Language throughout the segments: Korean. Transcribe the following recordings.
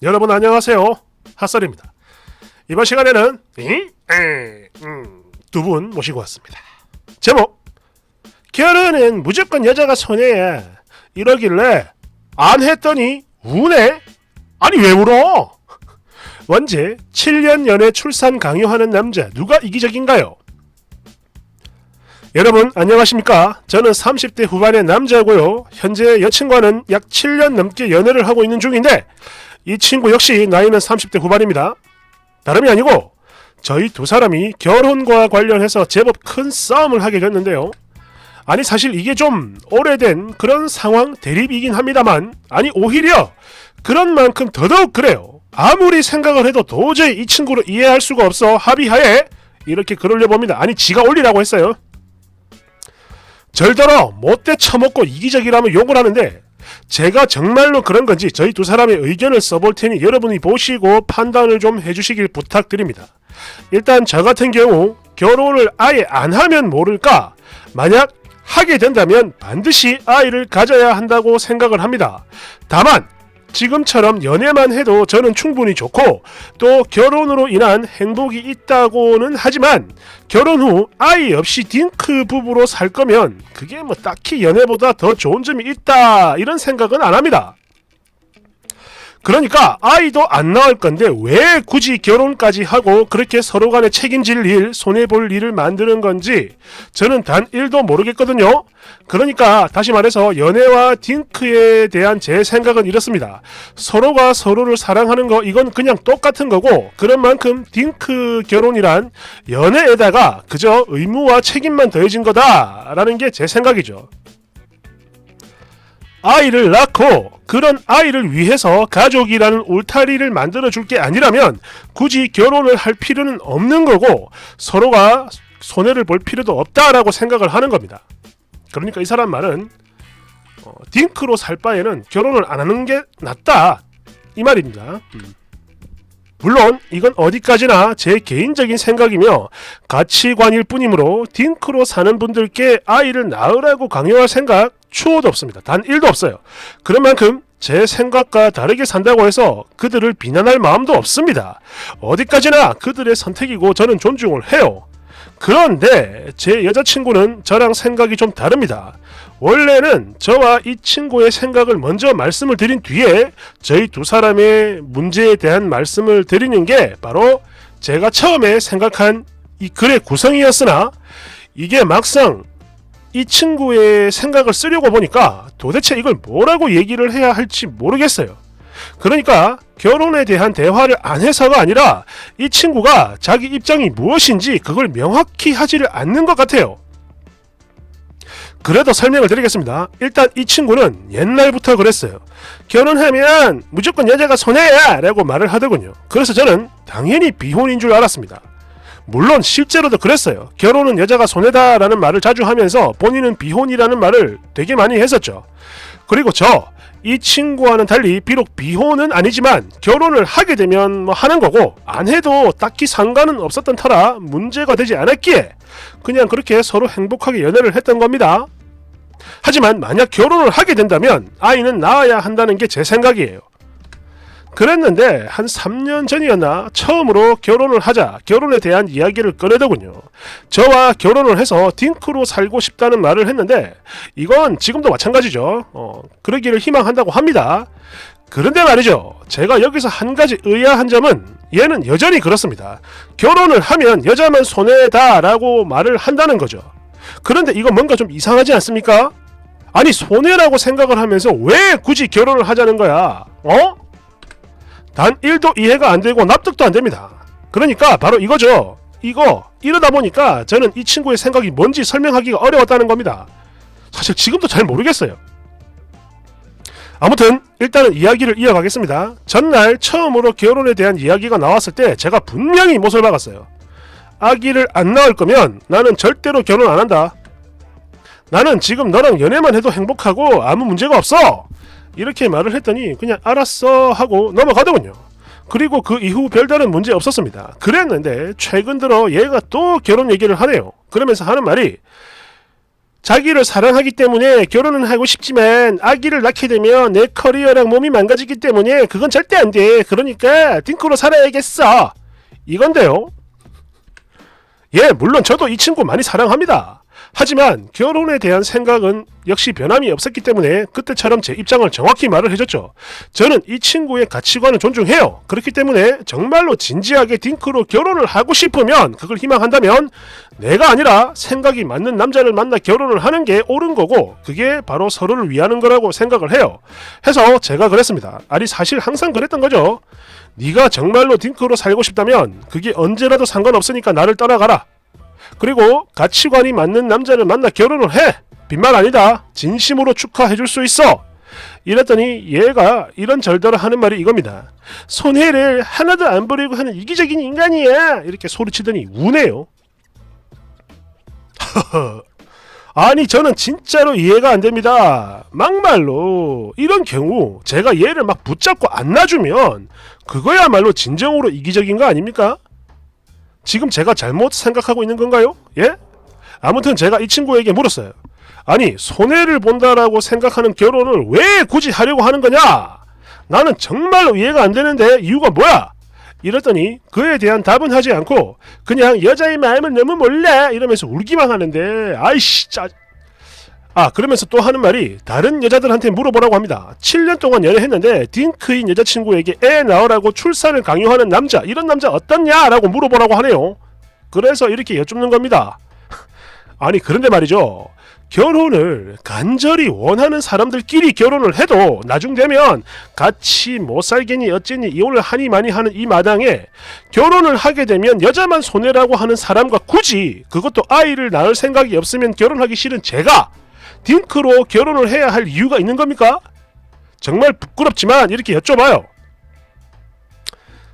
여러분 안녕하세요. 핫설입니다. 이번 시간에는 두 분 모시고 왔습니다. 제목 결혼은 무조건 여자가 손해야 이러길래 안 했더니 우네? 아니 왜 울어? 원제 7년 연애 출산 강요하는 남자 누가 이기적인가요? 여러분 안녕하십니까? 저는 30대 후반의 남자고요. 현재 여친과는 약 7년 넘게 연애를 하고 있는 중인데 이 친구 역시 나이는 30대 후반입니다. 다름이 아니고 저희 두 사람이 결혼과 관련해서 제법 큰 싸움을 하게 됐는데요. 아니 사실 이게 좀 오래된 그런 상황 대립이긴 합니다만 아니 오히려 그런 만큼 더더욱 그래요. 아무리 생각을 해도 도저히 이 친구를 이해할 수가 없어 합의하에 이렇게 글 올려봅니다. 아니 지가 올리라고 했어요. 절더러 못돼 처먹고 이기적이라면 욕을 하는데 제가 정말로 그런 건지 저희 두 사람의 의견을 써볼 테니 여러분이 보시고 판단을 좀 해주시길 부탁드립니다. 일단 저 같은 경우 결혼을 아예 안 하면 모를까 만약 하게 된다면 반드시 아이를 가져야 한다고 생각을 합니다. 다만 지금처럼 연애만 해도 저는 충분히 좋고 또 결혼으로 인한 행복이 있다고는 하지만 결혼 후 아이 없이 딩크 부부로 살 거면 그게 뭐 딱히 연애보다 더 좋은 점이 있다 이런 생각은 안 합니다. 그러니까 아이도 안 낳을 건데 왜 굳이 결혼까지 하고 그렇게 서로 간에 책임질 일, 손해볼 일을 만드는 건지 저는 단 1도 모르겠거든요. 그러니까 다시 말해서 연애와 딩크에 대한 제 생각은 이렇습니다. 서로가 서로를 사랑하는 거 이건 그냥 똑같은 거고 그런 만큼 딩크 결혼이란 연애에다가 그저 의무와 책임만 더해진 거다라는 게 제 생각이죠. 아이를 낳고 그런 아이를 위해서 가족이라는 울타리를 만들어줄 게 아니라면 굳이 결혼을 할 필요는 없는 거고 서로가 손해를 볼 필요도 없다라고 생각을 하는 겁니다. 그러니까 이 사람 말은 딩크로 살 바에는 결혼을 안 하는 게 낫다 이 말입니다. 물론 이건 어디까지나 제 개인적인 생각이며 가치관일 뿐이므로 딩크로 사는 분들께 아이를 낳으라고 강요할 생각 추호도 없습니다. 단 1도 없어요. 그런 만큼 제 생각과 다르게 산다고 해서 그들을 비난할 마음도 없습니다. 어디까지나 그들의 선택이고 저는 존중을 해요. 그런데 제 여자친구는 저랑 생각이 좀 다릅니다. 원래는 저와 이 친구의 생각을 먼저 말씀을 드린 뒤에 저희 두 사람의 문제에 대한 말씀을 드리는 게 바로 제가 처음에 생각한 이 글의 구성이었으나 이게 막상 이 친구의 생각을 쓰려고 보니까 도대체 이걸 뭐라고 얘기를 해야 할지 모르겠어요. 그러니까 결혼에 대한 대화를 안 해서가 아니라 이 친구가 자기 입장이 무엇인지 그걸 명확히 하지를 않는 것 같아요. 그래도 설명을 드리겠습니다. 일단 이 친구는 옛날부터 그랬어요. 결혼하면 무조건 여자가 손해야 라고 말을 하더군요. 그래서 저는 당연히 비혼인 줄 알았습니다. 물론 실제로도 그랬어요. 결혼은 여자가 손해다 라는 말을 자주 하면서 본인은 비혼이라는 말을 되게 많이 했었죠. 그리고 이 친구와는 달리 비록 비혼은 아니지만 결혼을 하게 되면 뭐 하는 거고 안 해도 딱히 상관은 없었던 터라 문제가 되지 않았기에 그냥 그렇게 서로 행복하게 연애를 했던 겁니다. 하지만 만약 결혼을 하게 된다면 아이는 낳아야 한다는 게 제 생각이에요. 그랬는데 한 3년 전이었나 처음으로 결혼을 하자 결혼에 대한 이야기를 꺼내더군요. 저와 결혼을 해서 딩크로 살고 싶다는 말을 했는데 이건 지금도 마찬가지죠. 그러기를 희망한다고 합니다. 그런데 말이죠. 제가 여기서 한 가지 의아한 점은 얘는 여전히 그렇습니다. 결혼을 하면 여자만 손해다 라고 말을 한다는 거죠. 그런데 이건 뭔가 좀 이상하지 않습니까? 아니 손해라고 생각을 하면서 왜 굳이 결혼을 하자는 거야? 단 1도 이해가 안 되고 납득도 안 됩니다. 그러니까 바로 이거죠. 이러다 보니까 저는 이 친구의 생각이 뭔지 설명하기가 어려웠다는 겁니다. 사실 지금도 잘 모르겠어요. 아무튼 일단은 이야기를 이어가겠습니다. 전날 처음으로 결혼에 대한 이야기가 나왔을 때 제가 분명히 못을 박았어요. 아기를 안 낳을 거면 나는 절대로 결혼 안 한다. 나는 지금 너랑 연애만 해도 행복하고 아무 문제가 없어. 이렇게 말을 했더니 그냥 알았어 하고 넘어가더군요. 그리고 그 이후 별다른 문제 없었습니다. 그랬는데 최근 들어 얘가 또 결혼 얘기를 하네요. 그러면서 하는 말이 자기를 사랑하기 때문에 결혼은 하고 싶지만 아기를 낳게 되면 내 커리어랑 몸이 망가지기 때문에 그건 절대 안 돼. 그러니까 딩크로 살아야겠어. 이건데요. 예, 물론 저도 이 친구 많이 사랑합니다. 하지만 결혼에 대한 생각은 역시 변함이 없었기 때문에 그때처럼 제 입장을 정확히 말을 해줬죠. 저는 이 친구의 가치관을 존중해요. 그렇기 때문에 정말로 진지하게 딩크로 결혼을 하고 싶으면, 그걸 희망한다면 내가 아니라 생각이 맞는 남자를 만나 결혼을 하는 게 옳은 거고, 그게 바로 서로를 위하는 거라고 생각을 해요. 해서 제가 그랬습니다. 아니 사실 항상 그랬던 거죠. 네가 정말로 딩크로 살고 싶다면 그게 언제라도 상관없으니까 나를 떠나가라. 그리고 가치관이 맞는 남자를 만나 결혼을 해. 빈말 아니다. 진심으로 축하해줄 수 있어. 이랬더니 얘가 이런 절더러 하는 말이 이겁니다. 손해를 하나도 안 보려고 하는 이기적인 인간이야. 이렇게 소리치더니 우네요. 아니 저는 진짜로 이해가 안 됩니다. 막말로 이런 경우 제가 얘를 막 붙잡고 안 놔주면 그거야말로 진정으로 이기적인 거 아닙니까? 지금 제가 잘못 생각하고 있는 건가요? 예? 아무튼 제가 이 친구에게 물었어요. 아니 손해를 본다라고 생각하는 결혼을 왜 굳이 하려고 하는 거냐? 나는 정말로 이해가 안 되는데 이유가 뭐야? 이랬더니 그에 대한 답은 하지 않고 그냥 여자의 마음을 너무 몰라 이러면서 울기만 하는데 아이씨 그러면서 또 하는 말이 다른 여자들한테 물어보라고 합니다. 7년 동안 연애했는데 딩크인 여자친구에게 애 낳으라고 출산을 강요하는 남자, 이런 남자 어떻냐? 라고 물어보라고 하네요. 그래서 이렇게 여쭙는 겁니다. 아니 그런데 말이죠. 결혼을 간절히 원하는 사람들끼리 결혼을 해도 나중 되면 같이 못 살겠니 어쨌니 이혼을 하니 많이 하는 이 마당에 결혼을 하게 되면 여자만 손해라고 하는 사람과 굳이, 그것도 아이를 낳을 생각이 없으면 결혼하기 싫은 제가 딩크로 결혼을 해야 할 이유가 있는 겁니까? 정말 부끄럽지만 이렇게 여쭤봐요.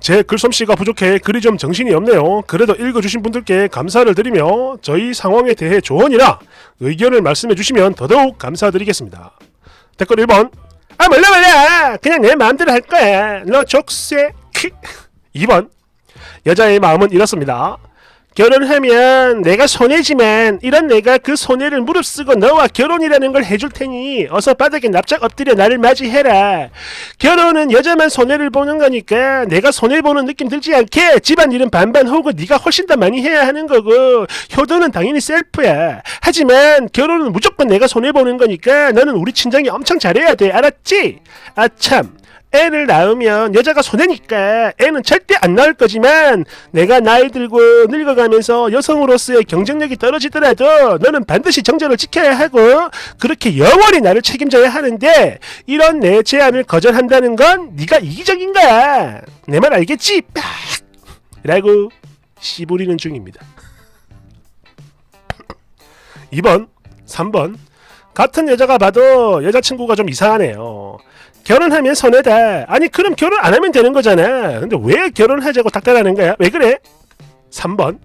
제 글솜씨가 부족해 글이 좀 정신이 없네요. 그래도 읽어주신 분들께 감사를 드리며 저희 상황에 대해 조언이나 의견을 말씀해 주시면 더더욱 감사드리겠습니다. 댓글 1번 몰라 그냥 내 마음대로 할 거야. 너 족쇄 2번 여자의 마음은 이렇습니다. 결혼하면 내가 손해지만 이런 내가 그 손해를 무릅쓰고 너와 결혼이라는 걸 해줄 테니 어서 바닥에 납작 엎드려 나를 맞이해라. 결혼은 여자만 손해를 보는 거니까 내가 손해보는 느낌 들지 않게 집안일은 반반 하고 네가 훨씬 더 많이 해야 하는 거고 효도는 당연히 셀프야. 하지만 결혼은 무조건 내가 손해보는 거니까 너는 우리 친정이 엄청 잘해야 돼. 알았지? 아참, 애를 낳으면 여자가 손해니까 애는 절대 안 낳을 거지만 내가 나이 들고 늙어가면서 여성으로서의 경쟁력이 떨어지더라도 너는 반드시 정절을 지켜야 하고 그렇게 영원히 나를 책임져야 하는데 이런 내 제안을 거절한다는 건 네가 이기적인 거야. 내 말 알겠지? 라고 씨부리는 중입니다. 2번, 3번 같은 여자가 봐도 여자친구가 좀 이상하네요. 결혼하면 손해다. 아니 그럼 결혼 안 하면 되는 거잖아. 근데 왜 결혼하자고 닥달하는 거야? 왜 그래? 3번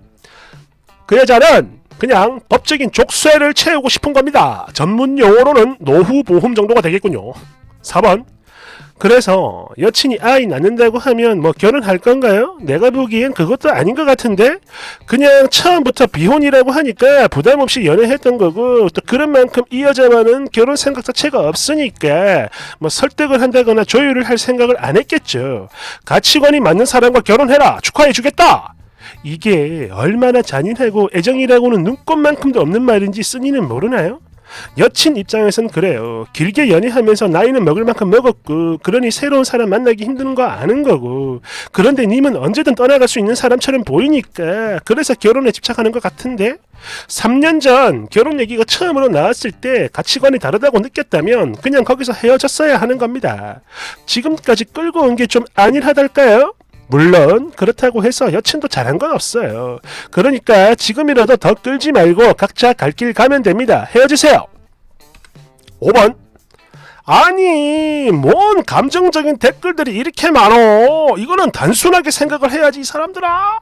그 여자는 그냥 법적인 족쇄를 채우고 싶은 겁니다. 전문 용어로는 노후보험 정도가 되겠군요. 4번 그래서 여친이 아이 낳는다고 하면 뭐 결혼할 건가요? 내가 보기엔 그것도 아닌 것 같은데 그냥 처음부터 비혼이라고 하니까 부담없이 연애했던 거고 또 그런 만큼 이 여자만은 결혼 생각 자체가 없으니까 뭐 설득을 한다거나 조율을 할 생각을 안 했겠죠. 가치관이 맞는 사람과 결혼해라. 축하해주겠다. 이게 얼마나 잔인하고 애정이라고는 눈꼽만큼도 없는 말인지 쓴이는 모르나요? 여친 입장에선 그래요. 길게 연애하면서 나이는 먹을 만큼 먹었고 그러니 새로운 사람 만나기 힘든 거 아는 거고 그런데 님은 언제든 떠나갈 수 있는 사람처럼 보이니까 그래서 결혼에 집착하는 것 같은데 3년 전 결혼 얘기가 처음으로 나왔을 때 가치관이 다르다고 느꼈다면 그냥 거기서 헤어졌어야 하는 겁니다. 지금까지 끌고 온 게 좀 안일하달까요? 물론 그렇다고 해서 여친도 잘한 건 없어요. 그러니까 지금이라도 더 끌지 말고 각자 갈 길 가면 됩니다. 헤어지세요. 5번 아니 뭔 감정적인 댓글들이 이렇게 많어. 이거는 단순하게 생각을 해야지 이 사람들아.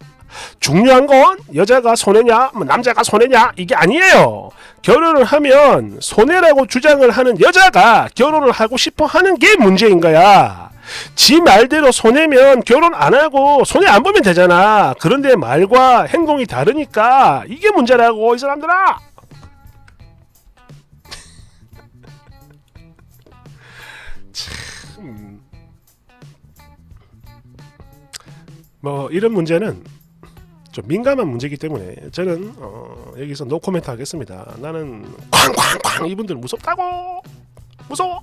중요한 건 여자가 손해냐 뭐 남자가 손해냐 이게 아니에요. 결혼을 하면 손해라고 주장을 하는 여자가 결혼을 하고 싶어 하는 게 문제인 거야. 지 말대로 손해면 결혼 안 하고 손해 안 보면 되잖아. 그런데 말과 행동이 다르니까 이게 문제라고 이 사람들아. 참... 뭐 이런 문제는 좀 민감한 문제이기 때문에 저는 여기서 노코멘트 하겠습니다. 나는 쾅쾅쾅 이분들 무섭다고 무서워.